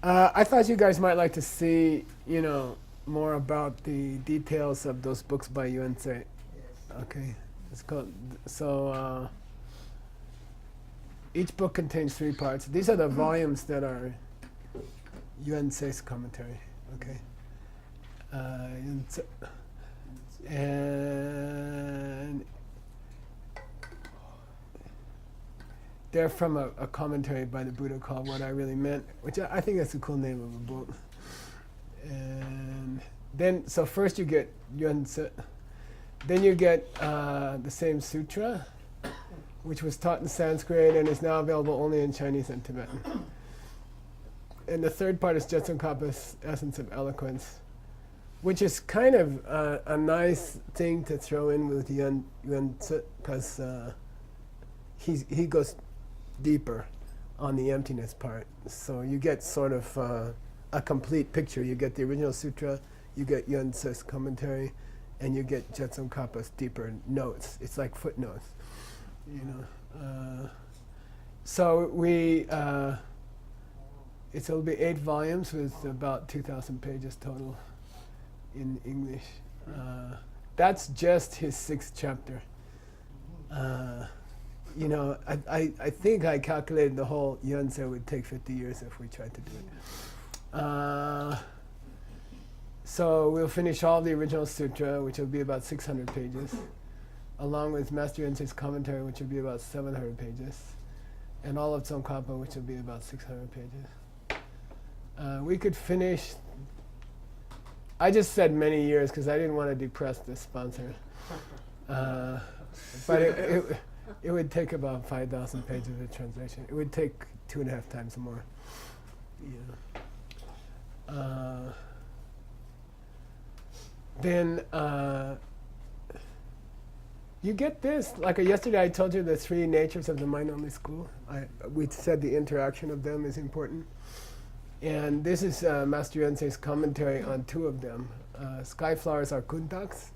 I thought you guys might like to see, more about the details of those books by Yuan-Tse. Okay, it's called. So each book contains 3 parts. These are the volumes that are Yuan-Tse's commentary. Okay, Yuan-Tse. And they're from a commentary by the Buddha called What I Really Meant, which I think that's a cool name of a book. And then, so first you get Yuan-Tse, then you get the same sutra, which was taught in Sanskrit and is now available only in Chinese and Tibetan. And the third part is Jetsun Kapa's Essence of Eloquence, which is kind of a nice thing to throw in with Yuan-Tse, because he goes deeper on the emptiness part. So you get sort of a complete picture. You get the original sutra, you get Yuan-Tse's commentary, and you get Jetsun Kapa's deeper notes. It's like footnotes, So it'll be 8 volumes with about 2,000 pages total in English. That's just his 6th chapter. I think I calculated the whole Yuan-Tse would take 50 years if we tried to do it. So we'll finish all the original sutra, which will be about 600 pages, along with Master Yuan-Tse's commentary, which will be about 700 pages, and all of Tsongkhapa, which will be about 600 pages. We could finish. I just said many years because I didn't want to depress the sponsor. But it would take about 5,000 pages of translation. It would take 2.5 times more. Then you get this. Like yesterday I told you the 3 natures of the mind-only school. We said the interaction of them is important. And this is Master Yuan-Tse's commentary on 2 of them. Sky flowers are kuntaks.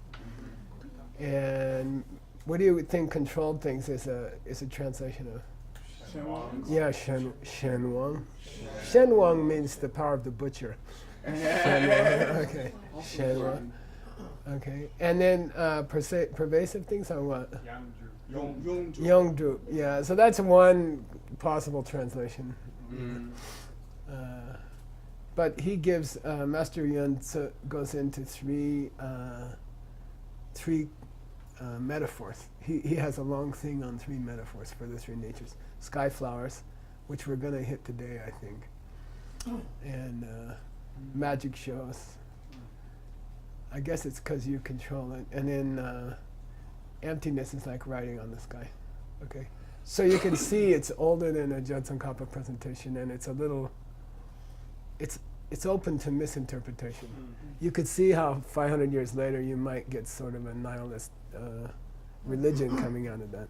And what do you think controlled things is a translation of? Shenwang. Yeah, Shenwang. Shenwang means the power of the butcher. Shenwang. Okay. Shenwang. Okay. And then pervasive things are what? Yongju. Yeah. So that's one possible translation. But he gives Master Yuan-Tse goes into 3 metaphors. He has a long thing on 3 metaphors for the 3 natures. Sky flowers, which we're going to hit today, I think. And magic shows. I guess it's because you control it. And then emptiness is like writing on the sky. Okay. So you can see it's older than a Jetsun Kapa presentation, and it's a little, it's open to misinterpretation. You could see how 500 years later you might get sort of a nihilist religion coming out of that.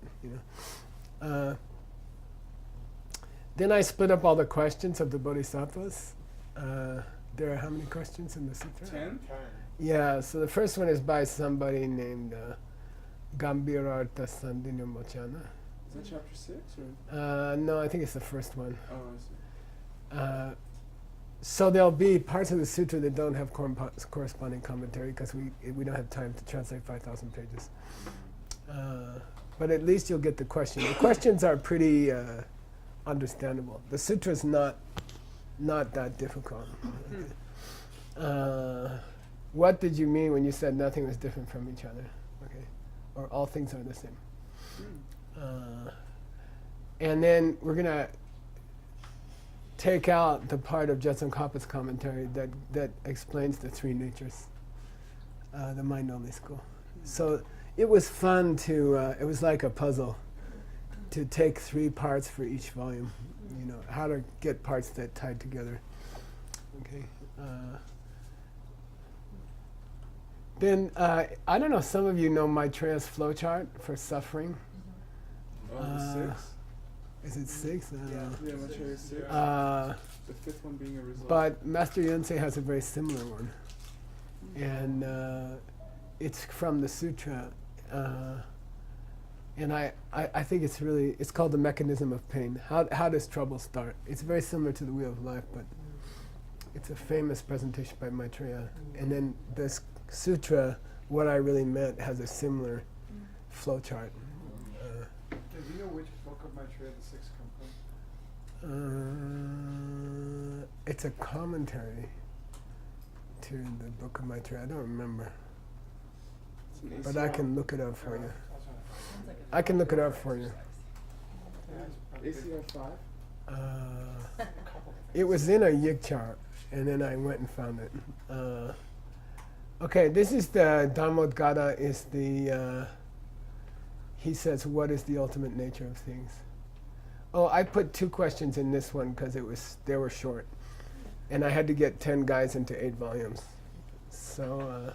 Then I split up all the questions of the bodhisattvas. There are how many questions in the sutra? 10? Yeah, so the first one is by somebody named Gambhirartha Sandhya Mochana. Is that chapter 6? Or? No, I think it's the first one. Oh, I see. So there'll be parts of the sutra that don't have corresponding commentary because we don't have time to translate 5,000 pages. But at least you'll get the question. The questions are pretty understandable. The sutra's not that difficult. What did you mean when you said nothing was different from each other? Okay, or all things are the same. And then we're gonna take out the part of Jetsun Kapa's commentary that explains the 3 natures, the mind-only school. So it was fun to. It was like a puzzle to take 3 parts for each volume. How to get parts that tied together. Okay. Then I don't know. Some of you know Maitreya's flowchart for suffering. 6? Is it 6? Yeah, Maitreya 6. The 5th one being a result. But Master Yuan-Tse has a very similar one, and it's from the sutra. And I think it's called the mechanism of pain. How does trouble start? It's very similar to the wheel of life, but It's a famous presentation by Maitreya. And then this sutra, what I really meant, has a similar flow chart. Do you know which book of Maitreya the six come from? It's a commentary to the book of Maitreya. I don't remember. It's an But I can look it up for you. I can look it up for you. ACR 5? It was in a yig chart, and then I went and found it. Okay, this is the Dhammodgata, is the, he says, what is the ultimate nature of things? Oh, I put 2 questions in this one because they were short. And I had to get 10 guys into 8 volumes. So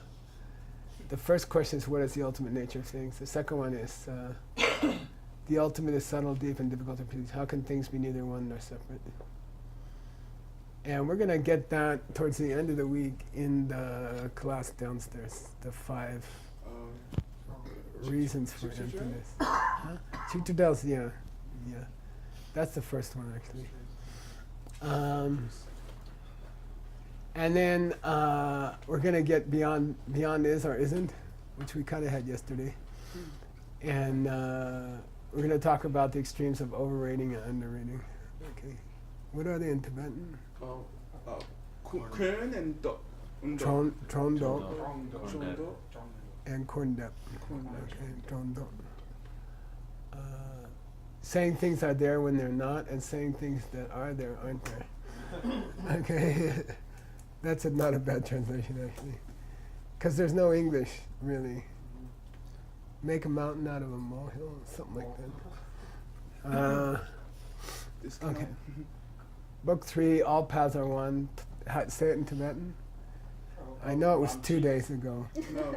the first question is, what is the ultimate nature of things? The second one is, the ultimate is subtle, deep, and difficult to produce. How can things be neither one nor separate? And we're going to get that towards the end of the week in the class downstairs, the 5 reasons for emptiness. Chitudels, yeah. That's the first one, actually. And then we're going to get beyond is or isn't, which we kind of had yesterday. And we're going to talk about the extremes of overrating and underrating. Okay. What are they in Tibetan? Kuen and Do. Trondo Chondo. and Korndep. Okay, Trondo. Saying things are there when they're not, and saying things that are there aren't there. Okay. That's not a bad translation, actually. Because there's no English, really. Make a mountain out of a molehill, something like that. Okay. Book 3, all paths are one. Say it in Tibetan. I know it was 2 days ago. No.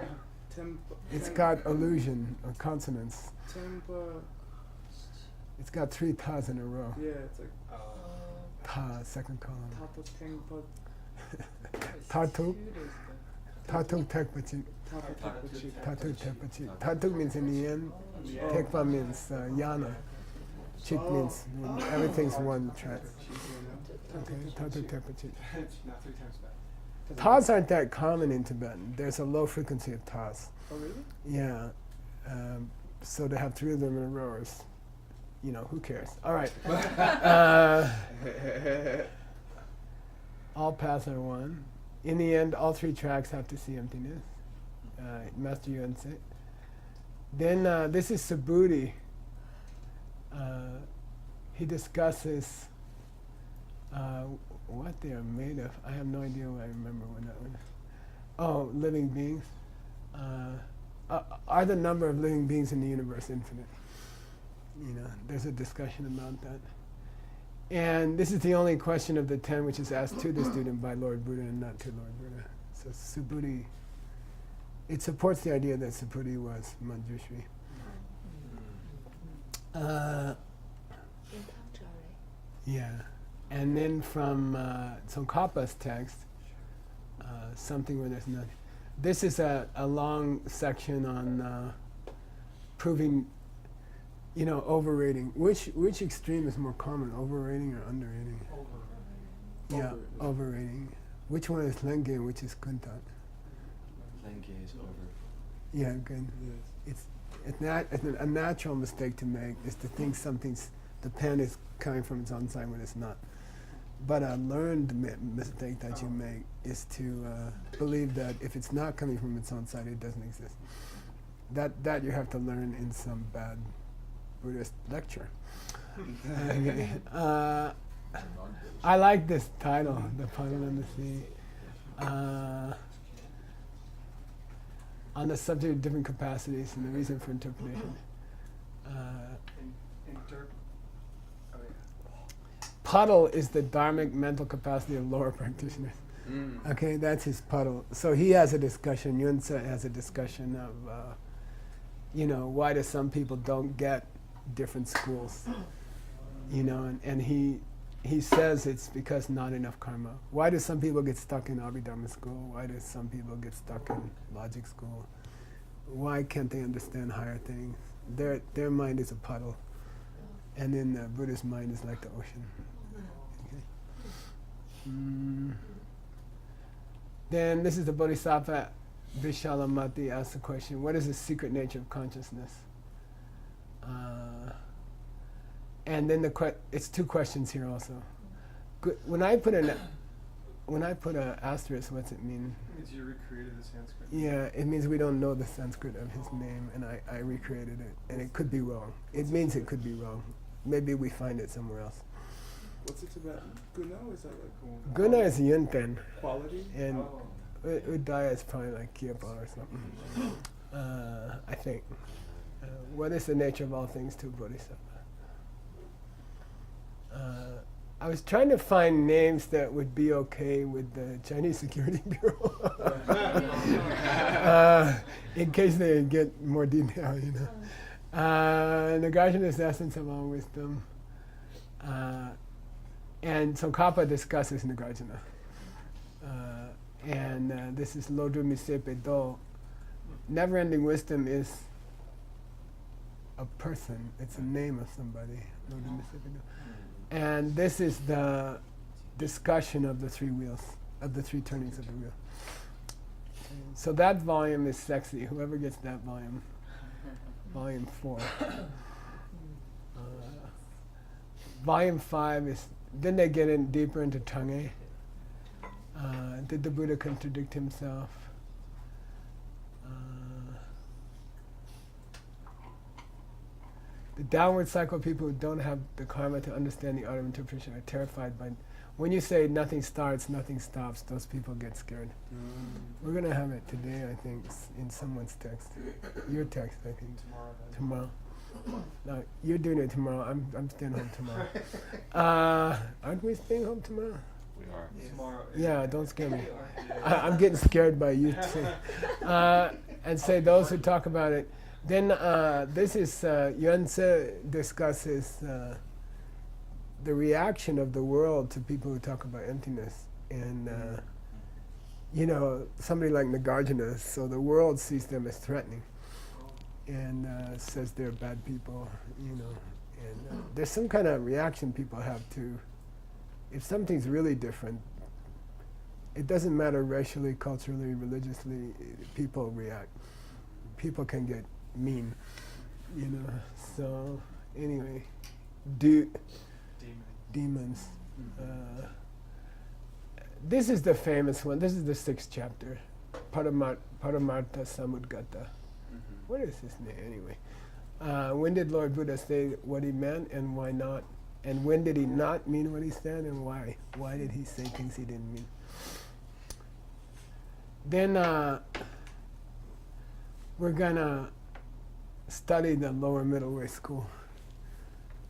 It's got allusion or consonants. Tempa. It's got 3 tas in a row. Yeah, it's like Ta, second column. Tata Tempa. Tatu. Tatu tekpachi. Tata Tekpachi. Tatu tekpachi. Tatu means in the end. Tekpa means yana. Chik means everything's one track. Okay, Tatu tekpachi. Tas aren't that common in Tibetan. There's a low frequency of tas. Oh, really? Yeah. So to have 3 of them in a row is, who cares? All right. All paths are one. In the end, all 3 tracks have to see emptiness. Master Yuan said. Then this is Subhuti. He discusses what they are made of. I have no idea what I remember when that one. Oh, living beings. Are the number of living beings in the universe infinite? There's a discussion about that. And this is the only question of the 10 which is asked to the student by Lord Buddha and not to Lord Buddha. So Subhuti, it supports the idea that Subhuti was Manjushri. Yeah. And then from Tsongkhapa's text, something where there's nothing. This is a long section on proving, overrating. Which extreme is more common, overrating or underrating? Yeah, overrating. Which one is Lenge and which is Kuntat? Lenge is over. Yeah, good. It's a natural mistake to make is to think the pen is coming from its own side when it's not. But a learned mistake that you make is to believe that if it's not coming from its own side, it doesn't exist. That you have to learn in some bad Buddhist lecture. Okay. I like this title, The Puddle in the Sea. On the subject of different capacities and the reason for interpretation. Puddle is the dharmic mental capacity of lower practitioners. Okay, that's his puddle. So he has a discussion, Yunsa has a discussion of, why do some people don't get different schools? And he says it's because not enough karma. Why do some people get stuck in Abhidharma school? Why do some people get stuck in logic school? Why can't they understand higher things? Their mind is a puddle. And then the Buddhist mind is like the ocean. Okay. Then this is the Bodhisattva Vishalamati asks the question, what is the secret nature of consciousness? And then it's two questions here also. When I put an asterisk, what's it mean? It means you recreated the Sanskrit. Yeah, it means we don't know the Sanskrit of his name, and I recreated it, and it could be wrong. It means it could be wrong. Maybe we find it somewhere else. What's it about? Guna? Is that like Guna is Yunten, quality? and Oh. Udaya is probably like Kiyapa or something. I think. What is the nature of all things to Bodhisattva? I was trying to find names that would be okay with the Chinese Security Bureau, in case they get more detail, you know. Nagarjuna's essence of all wisdom, and Tsongkhapa discusses Nagarjuna, and this is Lodru Misepe Do. Never-ending wisdom is a person; it's a name of somebody. Lodru Misepe Do. And this is the discussion of the three wheels, of the three turnings of the wheel. So that volume is sexy. Whoever gets that volume, volume 4. Volume 5 is, then they get in deeper into Chang'e. Did the Buddha contradict himself? The downward cycle people who don't have the karma to understand the art of interpretation are terrified by. When you say nothing starts, nothing stops, those people get scared. We're going to have it today, I think, in someone's text. Your text, I think. Tomorrow. No, you're doing it tomorrow. I'm staying home tomorrow. Aren't we staying home tomorrow? We are. Tomorrow. Yeah, don't scare me. I'm getting scared by you too. And say those who talk about it. Then this is Yuan Tse discusses the reaction of the world to people who talk about emptiness, and you know, somebody like Nagarjuna. So the world sees them as threatening, and says they're bad people, you know. And there's some kind of reaction people have to, if something's really different. It doesn't matter racially, culturally, religiously. People react. People can get mean, you know. So anyway, demons. This is the famous one. This is the 6th chapter, Paramartha Samudgata. What is his name anyway? When did Lord Buddha say what he meant and why not? And when did he not mean what he said and why? Why did he say things he didn't mean? Then we're gonna study the lower middle way school,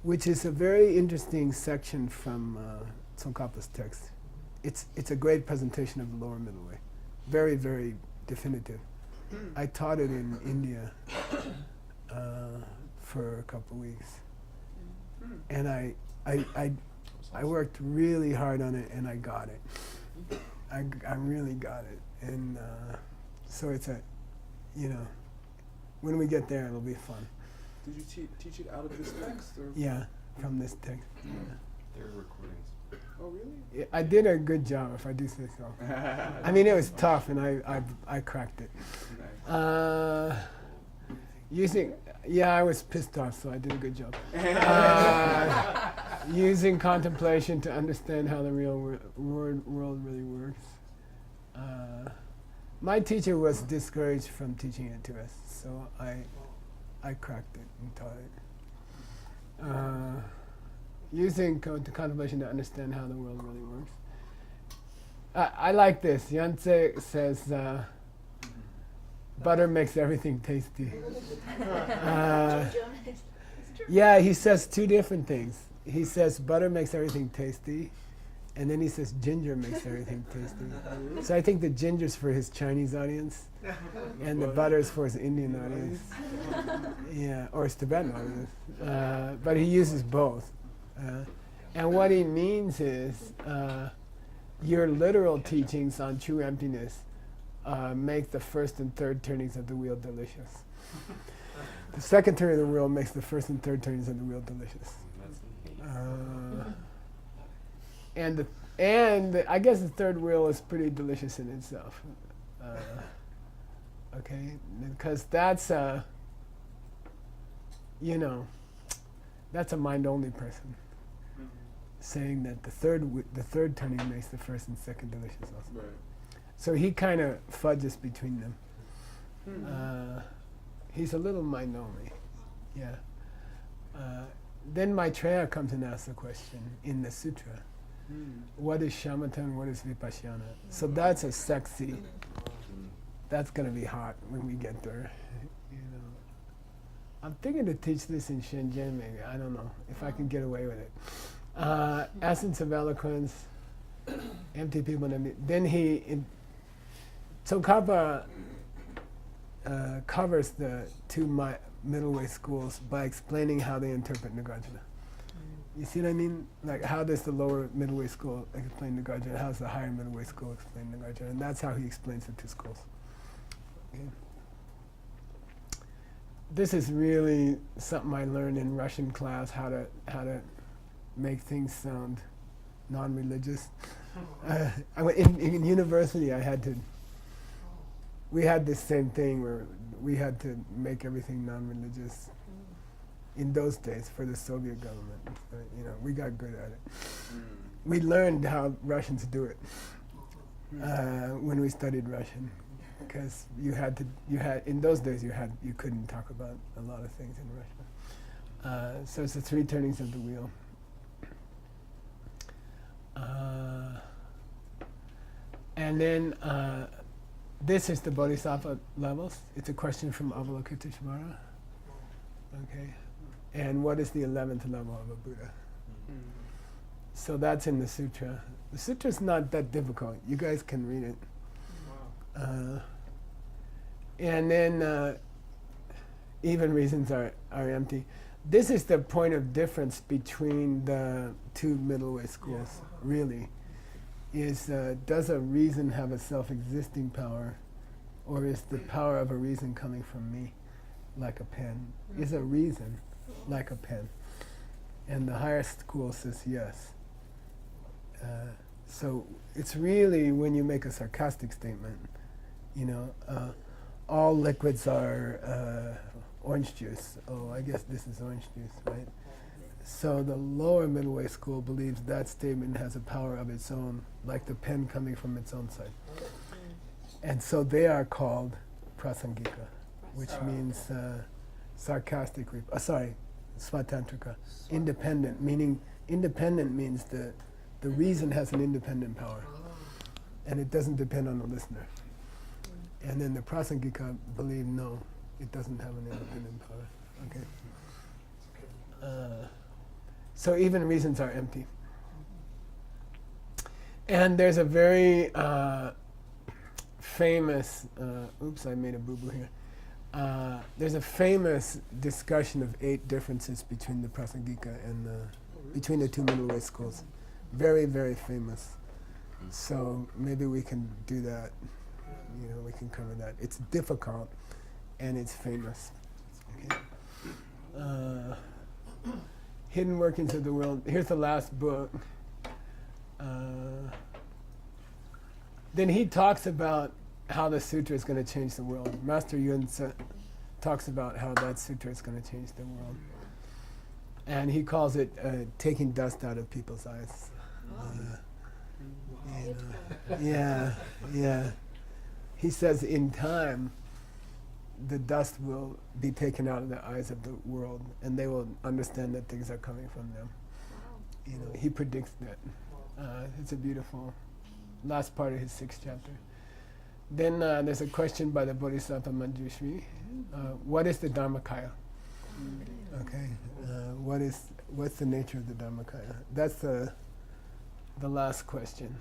which is a very interesting section from Tsongkhapa's text. It's a great presentation of the lower middle way, very, very definitive. I taught it in India for a couple weeks, and I worked really hard on it, and I got it. I really got it, and so it's a, you know, when we get there, it'll be fun. Did you teach it out of this text? Or? Yeah, from this text. Yeah. There are recordings. Oh, really? Yeah, I did a good job, if I do say so. I mean, it was tough, and I cracked it. Nice. I was pissed off, so I did a good job. Using contemplation to understand how the real world really works. My teacher was discouraged from teaching it to us, so I cracked it and taught it. Using contemplation to understand how the world really works. I like this. Yuan Tse says, butter makes everything tasty. Yeah, he says two different things. He says butter makes everything tasty, and then he says ginger makes everything tasty. So I think the ginger's for his Chinese audience, and the butter's for his Indian audience. Yeah, or his Tibetan audience. But he uses both. And what he means is your literal teachings on true emptiness make the first and third turnings of the wheel delicious. The second turning of the wheel makes the first and third turnings of the wheel delicious. And I guess the third wheel is pretty delicious in itself. Okay, because that's you know, that's a mind-only person saying that the third turning makes the first and second delicious also. Right. So he kind of fudges between them. He's a little mind-only, yeah. Then Maitreya comes and asks the question in the sutra. What is shamatha and what is vipassana? So that's a sexy, that's going to be hot when we get there. You know, I'm thinking to teach this in Shenzhen maybe. I don't know if I can get away with it. Essence of eloquence, empty people. Then so Karpa covers the two middle way schools by explaining how they interpret Nagarjuna. You see what I mean? Like, how does the lower middle way school explain Nagarjuna? How does the higher middle way school explain Nagarjuna? And that's how he explains the two schools. Okay. This is really something I learned in Russian class, how to make things sound non-religious. In university, we had this same thing where we had to make everything non-religious. In those days, for the Soviet government, you know, we got good at it. We learned how Russians do it when we studied Russian, because in those days you couldn't talk about a lot of things in Russian. So it's the three turnings of the wheel. And then this is the Bodhisattva levels. It's a question from Avalokiteshvara. Okay. And what is the 11th level of a Buddha? So that's in the sutra. The sutra's not that difficult. You guys can read it. And then even reasons are empty. This is the point of difference between the two middle way schools, really. Is does a reason have a self-existing power, or is the power of a reason coming from me, like a pen? Is a reason like a pen? And the higher school says yes. So it's really when you make a sarcastic statement, you know, all liquids are orange juice. Oh, I guess this is orange juice, right? So the lower middle way school believes that statement has a power of its own, like the pen coming from its own side. And so they are called prasangika, which means sarcastic, svatantrika, independent, meaning independent means the reason has an independent power, and it doesn't depend on the listener. And then the prasangika believe, no, it doesn't have an independent power. Okay. So even reasons are empty. And there's a very famous, oops, I made a boo-boo here. There's a famous discussion of 8 differences between the prasangika and between the two middle way schools. Very, very famous. So maybe we can do that. You know, we can cover that. It's difficult and it's famous. Okay. Hidden Workings of the World. Here's the last book. Then he talks about how the sutra is going to change the world. Master Yun talks about how that sutra is going to change the world. And he calls it taking dust out of people's eyes. Yeah. He says in time, the dust will be taken out of the eyes of the world, and they will understand that things are coming from them. You know, he predicts that. It's a beautiful last part of his 6th chapter. Then there's a question by the Bodhisattva Manjushri. What is the Dharmakaya? Okay. What's the nature of the Dharmakaya? That's the last question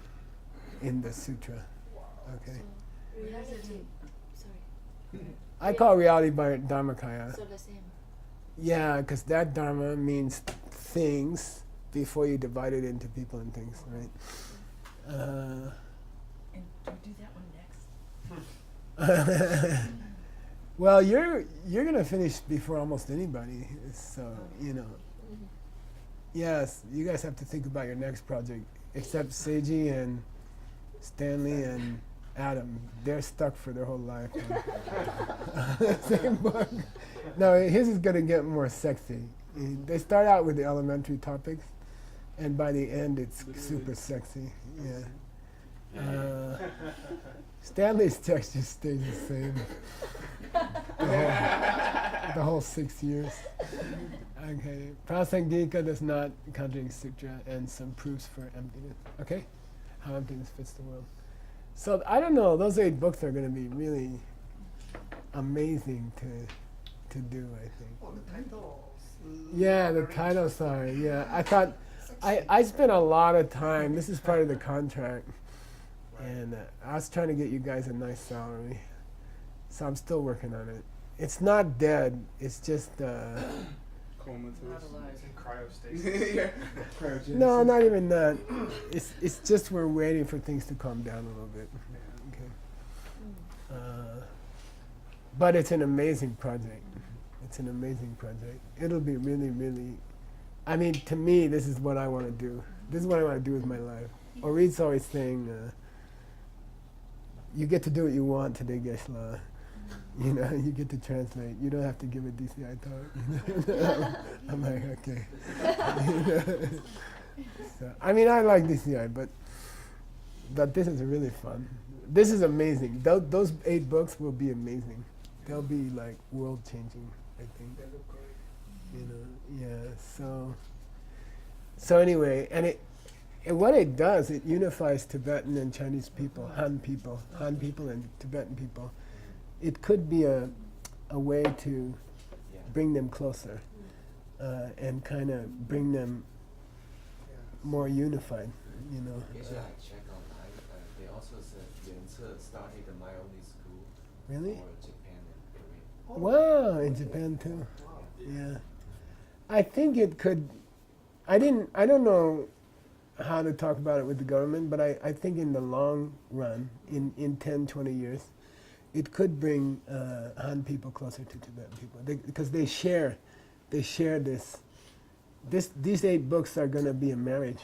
in the sutra. Okay. Reality. Sorry. I call reality by Dharmakaya. So the same. Yeah, because that Dharma means things before you divide it into people and things, right? And do we do that one next? Well, you're gonna finish before almost anybody, so you know. Yes, you guys have to think about your next project except Seiji and Stanley and Adam. They're stuck for their whole life on the same book. No, his is going to get more sexy. They start out with the elementary topics, and by the end it's super sexy. Yeah. Stanley's text just stays the same the whole 6 years. Okay. Prasangika does not contradict sutra, and some proofs for emptiness. Okay? How emptiness fits the world. So I don't know, those 8 books are going to be really amazing to do, I think. Oh, the titles. Yeah, the titles are, yeah. I thought, I spent a lot of time, this is part of the contract, and I was trying to get you guys a nice salary, so I'm still working on it. It's not dead, it's just, Comatose. It's in cryostasis. Yeah. no, not even that. It's just we're waiting for things to calm down a little bit. Okay. But it's an amazing project. It's an amazing project. It'll be really, really, I mean, to me, this is what I want to do. This is what I want to do with my life. Orit's always saying, you get to do what you want today, Geshe-la. You know, you get to translate. You don't have to give a DCI talk. I'm like, okay. So, I mean, I like DCI, but this is really fun. This is amazing. Those 8 books will be amazing. They'll be like world-changing, I think. They look great. You know, yeah. So anyway, and what it does, it unifies Tibetan and Chinese people, Han people and Tibetan people. It could be a way to bring them closer and kind of bring them more unified, you know. Actually, I checked online. They also said Yuanzi started the Mayoni school Really? for Japan and Korea. Wow, in Japan too. Yeah. I think it could, I don't know how to talk about it with the government, but I think in the long run, in 10, 20 years, it could bring Han people closer to Tibetan people because they share this. These 8 books are going to be a marriage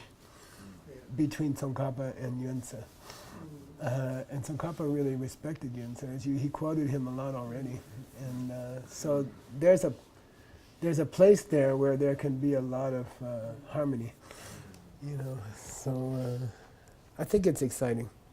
between Tsongkhapa and Yuanzi. And Tsongkhapa really respected Yuanzi. He quoted him a lot already. And so there's a place there where there can be a lot of harmony, you know. So I think it's exciting.